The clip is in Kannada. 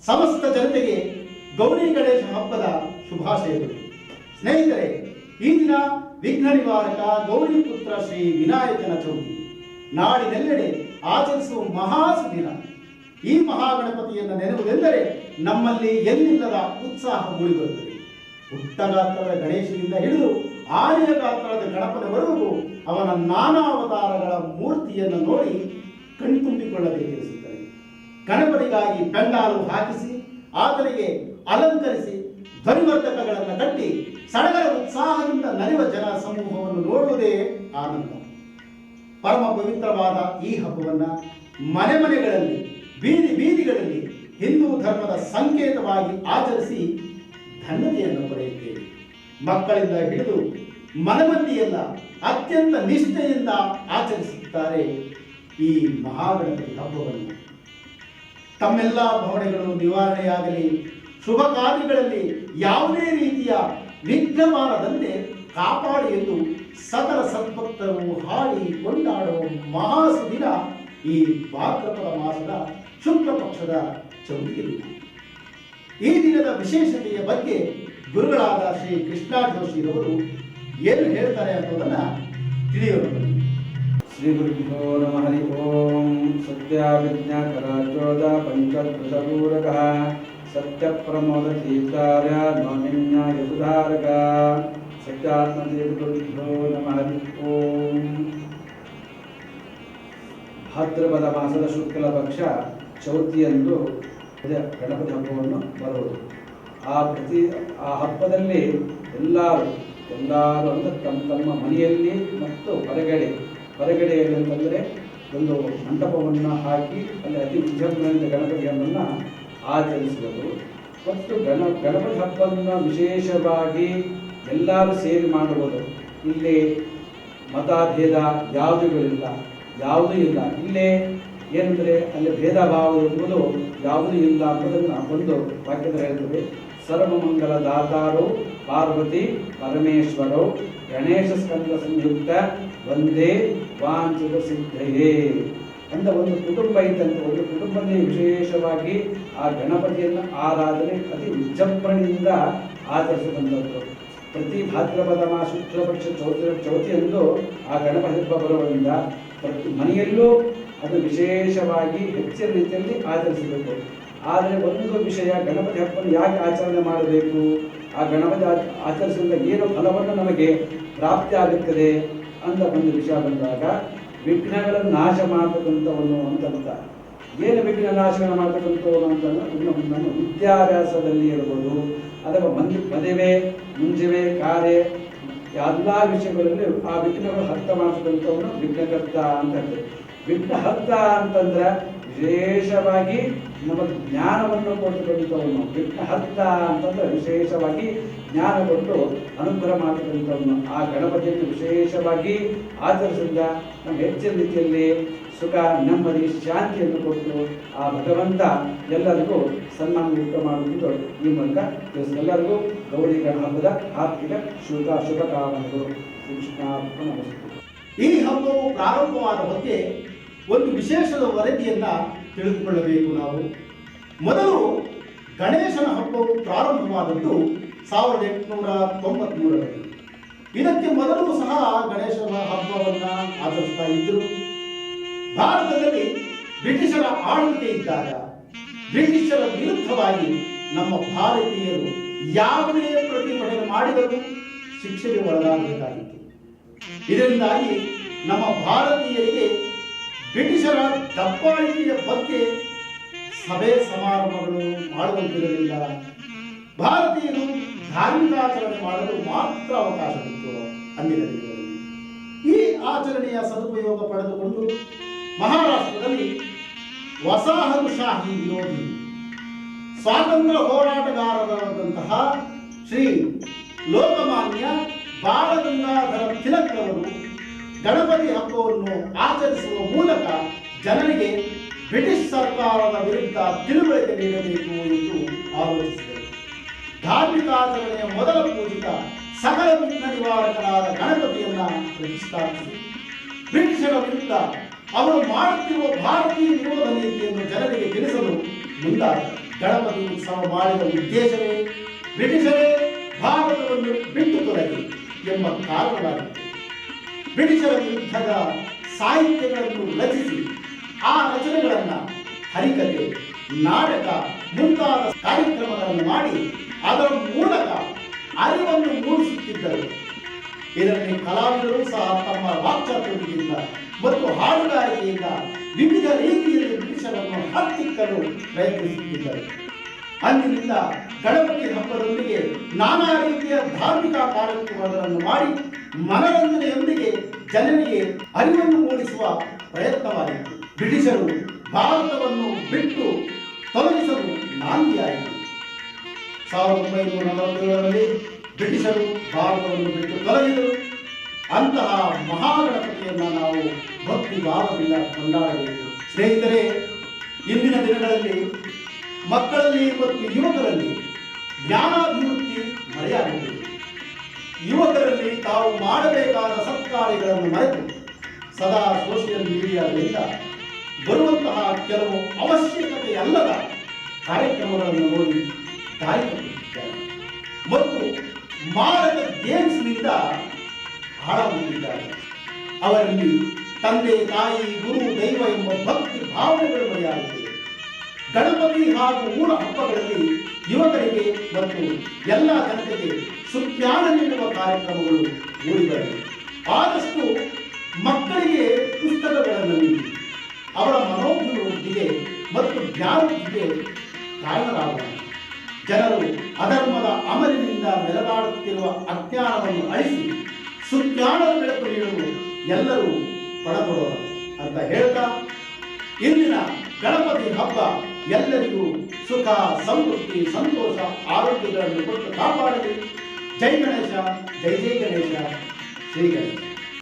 ಸಮಸ್ತ ಜನತೆಗೆ ಗೌರಿ ಗಣೇಶ ಹಬ್ಬದ ಶುಭಾಶಯಗಳು. ಸ್ನೇಹಿತರೆ, ಈ ದಿನ ವಿಘ್ನ ನಿವಾರಕ ಗೌರಿ ಪುತ್ರ ಶ್ರೀ ವಿನಾಯಕನ ಚೌತಿ ನಾಡಿನೆಲ್ಲೆಡೆ ಆಚರಿಸುವ ಮಹಾಸುದಿನ. ಈ ಮಹಾಗಣಪತಿಯನ್ನು ನೆನೆಯುವುದೆಂದರೆ ನಮ್ಮಲ್ಲಿ ಎಲ್ಲಿಲ್ಲದ ಉತ್ಸಾಹ ಮೂಡಿಬರುತ್ತದೆ. ಪುಟ್ಟ ಗಾತ್ರದ ಗಣೇಶನಿಂದ ಹಿಡಿದು ಆನೆಯ ಗಾತ್ರದ ಗಣಪನವರೆಗೂ ಅವನ ನಾನಾ ಅವತಾರಗಳ ಮೂರ್ತಿಯನ್ನು ನೋಡಿ ಕಣ್ತುಂಬಿಕೊಳ್ಳಬೇಕೆನಿಸುತ್ತದೆ. ಗಣಪತಿಗಾಗಿ ಪೆಂಡಾಲು ಹಾಕಿಸಿ ಆತನಿಗೆ ಅಲಂಕರಿಸಿ ಧ್ವನಿವರ್ಧಕಗಳನ್ನು ಕಟ್ಟಿ ಸಡಗರ ಉತ್ಸಾಹದಿಂದ ನಲಿವ ಜನ ಸಮೂಹವನ್ನು ನೋಡುವುದೇ ಆನಂದ. ಪರಮ ಪವಿತ್ರವಾದ ಈ ಹಬ್ಬವನ್ನು ಮನೆ ಮನೆಗಳಲ್ಲಿ, ಬೀದಿ ಬೀದಿಗಳಲ್ಲಿ ಹಿಂದೂ ಧರ್ಮದ ಸಂಕೇತವಾಗಿ ಆಚರಿಸಿ ಧನ್ಯತೆಯನ್ನು ಪಡೆಯುತ್ತೇವೆ. ಮಕ್ಕಳಿಂದ ಹಿಡಿದು ಮನಮಂದಿಯೆಲ್ಲ ಅತ್ಯಂತ ನಿಷ್ಠೆಯಿಂದ ಆಚರಿಸುತ್ತಾರೆ ಈ ಮಹಾಗಣಪತಿ ಹಬ್ಬವನ್ನು. ತಮ್ಮೆಲ್ಲ ಭಾವನೆಗಳು ನಿವಾರಣೆಯಾಗಲಿ, ಶುಭ ಕಾರ್ಯಗಳಲ್ಲಿ ಯಾವುದೇ ರೀತಿಯ ವಿಘ್ನ ಬಾರದಂತೆ ಕಾಪಾಡಿ ಎಂದು ಸಕಲ ಸದ್ಭಕ್ತರು ಹಾಡಿ ಕೊಂಡಾಡುವ ಮಹಾಸುದಿನ ಈ ಭಾದ್ರಪದ ಮಾಸದ ಶುಕ್ಲ ಪಕ್ಷದ ಚೌತಿ ದಿನ. ಈ ದಿನದ ವಿಶೇಷತೆಯ ಬಗ್ಗೆ ಗುರುಗಳಾದ ಶ್ರೀ ಕೃಷ್ಣ ಜೋಶಿರವರು ಏನು ಹೇಳ್ತಾರೆ ಅನ್ನೋದನ್ನ ತಿಳಿಯೋಣ. ಶ್ರೀ ಗುರುಭ್ಯೋ ನಮಃ. ಹರಿ ಓಂ. ಸತ್ಯಾವಿಜ್ಞಾಕರಾಚೋದ ಪಂಚದಶಪೂರಕ ಸತ್ಯ ಪ್ರಮೋದ ತೀರ್ಥಾರ್ಯ ನವಮಿನ್ಯಾಯ ಸುಧಾರಕ ಸತ್ಯಾತ್ಮದೇವ ಗುರುಭ್ಯೋ ನಮಃ. ಹರಿ ಓಂ. ಭಾದ್ರಪದ ಮಾಸದ ಶುಕ್ಲ ಪಕ್ಷ ಚೌತಿಯಂದು ಗಣಪತಿ ಹಬ್ಬವನ್ನು ಬರುವುದು. ಆ ಹಬ್ಬದಲ್ಲಿ ಎಲ್ಲರೂ ಅಂದರೆ ತಮ್ಮ ಮನೆಯಲ್ಲಿ ಮತ್ತು ಹೊರಗಡೆಯಲ್ಲಿ ಅಂತಂದರೆ ಒಂದು ಮಂಟಪವನ್ನು ಹಾಕಿ ಅಲ್ಲಿ ಅತಿ ವಿಜೃಂಭಣೆಯಿಂದ ಗಣಪತಿ ಹಬ್ಬವನ್ನು ಆಚರಿಸುವುದು. ಮತ್ತು ಗಣಪತಿ ಹಬ್ಬವನ್ನು ವಿಶೇಷವಾಗಿ ಎಲ್ಲರೂ ಸೇರಿ ಮಾಡುವುದು. ಇಲ್ಲಿ ಮತಭೇದ ಯಾವುದೂ ಇಲ್ಲ. ಇಲ್ಲೇ ಏನಂದರೆ ಅಲ್ಲಿ ಭೇದ ಭಾವ ಎಂಬುದು ಯಾವುದೂ ಇಲ್ಲ ಎಂಬುದನ್ನು ಒಂದು ವಾಕ್ಯದ ಹೇಳ್ತದೆ. ಸರ್ವಮಂಗಲ ದಾತಾರೋ ಪಾರ್ವತಿ ಪರಮೇಶ್ವರೋ ಗಣೇಶ ಸ್ಕಂದ ಸಂಯುಕ್ತ ಒಂದೇ ವಾಂಛಿತ ಸಿದ್ಧಯೇ ಅಂತ ಒಂದು ಕುಟುಂಬ ಇದ್ದಂತೆ ಒಂದು ಕುಟುಂಬದಲ್ಲಿ ವಿಶೇಷವಾಗಿ ಆ ಗಣಪತಿಯನ್ನು ಆರಾಧನೆ ಅತಿ ವಿಜೃಂಭಣೆಯಿಂದ ಆಚರಿಸಿದಂಥದ್ದು. ಪ್ರತಿ ಭಾದ್ರಪದ ಮಾಸ ಶುಕ್ಲ ಪಕ್ಷ ಚೌತಿಯಂದು ಆ ಗಣಪತಿ ಹಬ್ಬ ಬರುವುದರಿಂದ ಪ್ರತಿ ಮನೆಯಲ್ಲೂ ಅದು ವಿಶೇಷವಾಗಿ ಹೆಚ್ಚಿನ ರೀತಿಯಲ್ಲಿ ಆಚರಿಸಬೇಕು. ಆದರೆ ಒಂದು ವಿಷಯ, ಗಣಪತಿ ಹಬ್ಬವನ್ನು ಯಾಕೆ ಆಚರಣೆ ಮಾಡಬೇಕು, ಆ ಗಣಪತಿ ಆಚರಿಸಿದ ಏನು ಫಲವನ್ನು ನಮಗೆ ಪ್ರಾಪ್ತಿ ಆಗುತ್ತದೆ ಅಂತ ಒಂದು ವಿಷಯ ಬಂದಾಗ, ವಿಘ್ನಗಳನ್ನು ನಾಶ ಮಾಡತಕ್ಕಂಥವನು ಅಂತಂತ ಏನು ವಿಘ್ನ ನಾಶಗಳನ್ನು ಮಾಡ್ತಕ್ಕಂಥವನು ಅಂತಂದ್ರೆ ನಮ್ಮ ವಿದ್ಯಾಭ್ಯಾಸದಲ್ಲಿ ಇರ್ಬೋದು, ಅಥವಾ ಮದುವೆ ಮುಂಜುವೆ ಕಾರ್ಯ ಎಲ್ಲ ವಿಷಯಗಳಲ್ಲಿ ಆ ವಿಘ್ನಗಳು ಹರ್ತ ಮಾಡ್ತಕ್ಕಂಥವನು ವಿಘ್ನಕರ್ತ ಅಂತ ಹೇಳ್ತೇವೆ. ವಿಘ್ನಹರ್ತ ಅಂತಂದ್ರೆ ವಿಶೇಷವಾಗಿ ನಮ್ಮ ಜ್ಞಾನವನ್ನು ಕೊಡ್ತಕ್ಕಂಥವನು. ವಿಘ್ನಹರ್ತ ಅಂತಂದ್ರೆ ವಿಶೇಷವಾಗಿ ಜ್ಞಾನ ಕೊಟ್ಟು ಅನುಗ್ರಹ ಮಾಡತಕ್ಕಂಥವನು. ಆ ಗಣಪತಿಯನ್ನು ವಿಶೇಷವಾಗಿ ಆಚರಿಸಿದ ನಮ್ಮ ಹೆಚ್ಚಿನ ರೀತಿಯಲ್ಲಿ ಸುಖ, ನೆಮ್ಮದಿ, ಶಾಂತಿಯನ್ನು ಕೊಟ್ಟು ಆ ಭಗವಂತ ಎಲ್ಲರಿಗೂ ಸನ್ಮಾನ ಮಾಡುವುದು ಈ ಮೂಲಕ ಎಲ್ಲರಿಗೂ ಗೌರಿ ಗಣ ಹಬ್ಬದ ಆರ್ಥಿಕ ಶುಭಕಾಮನೆಗಳು. ಈ ಹಬ್ಬವು ಪ್ರಾರಂಭವಾದ ಬಗ್ಗೆ ಒಂದು ವಿಶೇಷದ ವರದಿಯನ್ನ ತಿಳಿದುಕೊಳ್ಳಬೇಕು ನಾವು. ಮೊದಲು ಗಣೇಶನ ಹಬ್ಬವು ಪ್ರಾರಂಭವಾದದ್ದು 1893ರಲ್ಲಿ. ಇದಕ್ಕೆ ಮೊದಲು ಸಹ ಗಣೇಶನ ಹಬ್ಬವನ್ನ ಆಚರಿಸ್ತಾ ಇದ್ದರು. ಭಾರತದಲ್ಲಿ ಬ್ರಿಟಿಷರ ಆಳ್ವಿಕೆ ಇದ್ದಾಗ ಬ್ರಿಟಿಷರ ವಿರುದ್ಧವಾಗಿ ನಮ್ಮ ಭಾರತೀಯರು ಯಾವುದೇ ಪ್ರತಿಭಟನೆ ಮಾಡಿದರೂ ಶಿಕ್ಷೆಗೆ ಒಳಗಾಗಬೇಕಾಗಿತ್ತು. ಇದರಿಂದಾಗಿ ನಮ್ಮ ಭಾರತೀಯರಿಗೆ ಬ್ರಿಟಿಷರ ದಬ್ಬಾಳಿಕೆಯ ಬಗ್ಗೆ ಸಭೆ ಸಮಾರಂಭಗಳು ಮಾಡುವಂತಿರಲಿಲ್ಲ. ಭಾರತೀಯರು ಧಾರ್ಮಿಕಾಚರಣೆ ಮಾಡಲು ಮಾತ್ರ ಅವಕಾಶವಿತ್ತು ಅಂದಿನ ದಿನಗಳಲ್ಲಿ. ಈ ಆಚರಣೆಯ ಸದುಪಯೋಗ ಪಡೆದುಕೊಂಡು ಮಹಾರಾಷ್ಟ್ರದಲ್ಲಿ ವಸಾಹತುಶಾಹಿ ವಿರೋಧಿ ಸ್ವಾತಂತ್ರ್ಯ ಹೋರಾಟಗಾರರಾದಂತಹ ಶ್ರೀ ಲೋಕಮಾನ್ಯ ಬಾಲಗಂಗಾಧರ ತಿಲಕ್ರವರು ಗಣಪತಿ ಹಬ್ಬವನ್ನು ಆಚರಿಸುವ ಮೂಲಕ ಜನರಿಗೆ ಬ್ರಿಟಿಷ್ ಸರ್ಕಾರದ ವಿರುದ್ಧ ತಿಳುವಳಿಕೆ ನೀಡಬೇಕು ಎಂದು ಆಲೋಚಿಸಿದರು. ಧಾರ್ಮಿಕಾಚರಣೆಯ ಮೊದಲ ಪೂಜಿತ ಸಕಲ ವಿಘ್ನ ನಿವಾರಕರಾದ ಗಣಪತಿಯನ್ನ ಪ್ರತಿಷ್ಠಾಪಿಸಿ ಬ್ರಿಟಿಷರ ವಿರುದ್ಧ ಅವರು ಮಾಡುತ್ತಿರುವ ಭಾರತೀಯ ವಿರೋಧ ನೀತಿಯನ್ನು ಜನರಿಗೆ ತಿಳಿಸಲು ಮುಂದಾದರು. ಗಣಪತಿ ಉತ್ಸವ ಮಾಡಿದ ಉದ್ದೇಶವೇ ಬ್ರಿಟಿಷರೇ ಭಾರತವನ್ನು ಬಿಟ್ಟು ತೊಲಗಿ ಎಂಬ ಕಾರಣವಾಗಿತ್ತು. ಬ್ರಿಟಿಷರ ವಿರುದ್ಧದ ಸಾಹಿತ್ಯಗಳನ್ನು ರಚಿಸಿ ಆ ರಚನೆಗಳನ್ನು ಹರಿಕತೆ, ನಾಟಕ ಮುಂತಾದ ಕಾರ್ಯಕ್ರಮಗಳನ್ನು ಮಾಡಿ ಅದರ ಮೂಲಕ ಅರಿವನ್ನು ಮೂಡಿಸುತ್ತಿದ್ದರು. ಇದರಲ್ಲಿ ಕಲಾವಿದರು ಸಹ ತಮ್ಮ ವಾಕ್ಚಾತುರ್ಯದಿಂದ ಮತ್ತು ಹಾಡುಗಾರಿಕೆಯಿಂದ ವಿವಿಧ ರೀತಿಯಲ್ಲಿ ಬ್ರಿಟಿಷರನ್ನು ಹತ್ತಿಕ್ಕಲು ಪ್ರಯತ್ನಿಸುತ್ತಿದ್ದರು. ಅಂದಿನಿಂದ ಗಣಪತಿ ಹಬ್ಬದೊಂದಿಗೆ ನಾನಾ ರೀತಿಯ ಧಾರ್ಮಿಕ ಕಾರ್ಯಕ್ರಮಗಳನ್ನು ಮಾಡಿ ಮನರಂಜನೆಯೊಂದಿಗೆ ಜನರಿಗೆ ಅರಿವನ್ನು ಮೂಡಿಸುವ ಪ್ರಯತ್ನವಾಗಿತ್ತು. ಬ್ರಿಟಿಷರು ಭಾರತವನ್ನು ಬಿಟ್ಟು ತೊಲಗಿಸಲು ನಾಂದಿಯಾಯಿತು. 1947ರಲ್ಲಿ ಬ್ರಿಟಿಷರು ಭಾರತವನ್ನು ಬಿಟ್ಟು ತೊಲಗಿದರು. ಅಂತಹ ಮಹಾಗಣಪತಿಯನ್ನು ನಾವು ಭಕ್ತಿ ಭಾವದಿಂದ ಕೊಂಡಾಡಬೇಕು. ಸ್ನೇಹಿತರೆ, ಇಂದಿನ ದಿನಗಳಲ್ಲಿ ಮಕ್ಕಳಲ್ಲಿ ಮತ್ತು ಯುವಕರಲ್ಲಿ ಜ್ಞಾನಾಭಿವೃದ್ಧಿ ಮರೆಯಾಗುತ್ತದೆ. ಯುವಕರಲ್ಲಿ ತಾವು ಮಾಡಬೇಕಾದ ಸತ್ಕಾರ್ಯಗಳನ್ನು ಮರೆತು ಸದಾ ಸೋಷಿಯಲ್ ಮೀಡಿಯಾಗಳಿಂದ ಬರುವಂತಹ ಕೆಲವು ಅವಶ್ಯಕತೆಯಲ್ಲದ ಕಾರ್ಯಕ್ರಮಗಳನ್ನು ನೋಡಿ ದಾರಿ ತಪ್ಪಿಸುತ್ತಾರೆ ಮತ್ತು ಮಾರಕ ಗೇಮ್ಸ್ನಿಂದ ಹಾಳಾಗುತ್ತಿದ್ದಾರೆ. ಅವರಲ್ಲಿ ತಂದೆ, ತಾಯಿ, ಗುರು, ದೈವ ಎಂಬ ಭಕ್ತಿ ಭಾವನೆಗಳು ಮರೆಯಾಗುತ್ತಿವೆ. ಗಣಪತಿ ಹಾಗೂ ಊರ ಹಬ್ಬಗಳಲ್ಲಿ ಯುವಕರಿಗೆ ಮತ್ತು ಎಲ್ಲ ಜನತೆಗೆ ಸುಜ್ಞಾನ ನೀಡುವ ಕಾರ್ಯಕ್ರಮಗಳು ಮೂಡಿಬರಲಿ. ಆದಷ್ಟು ಮಕ್ಕಳಿಗೆ ಪುಸ್ತಕಗಳನ್ನು ನೀಡಿ ಅವರ ಮನೋಭಿವೃದ್ಧಿಗೆ ಮತ್ತು ಜ್ಞಾನವೃದ್ಧಿಗೆ ಕಾರಣರಾಗೋಣ. ಜನರು ಅಧರ್ಮದ ಅಮಲಿನಿಂದ ಮೆರೆದಾಡುತ್ತಿರುವ ಅಜ್ಞಾನವನ್ನು ಅಳಿಸಿ ಸುಜ್ಞಾನದ ಬೆಳಕು ನೀಡಲು ಎಲ್ಲರೂ ಪಡತೊಡೋಣ ಅಂತ ಹೇಳ್ತಾ, ಇಂದಿನ ಗಣಪತಿ ಹಬ್ಬ ಎಲ್ಲರಿಗೂ ಸುಖ, ಸಮೃದ್ಧಿ, ಸಂತೋಷ, ಆರೋಗ್ಯಗಳನ್ನು ಕೊಟ್ಟು ಕಾಪಾಡಲಿ. ಜೈ ಗಣೇಶ, ಜೈ ಜೈ ಗಣೇಶ, ಶ್ರೀ ಗಣೇಶ.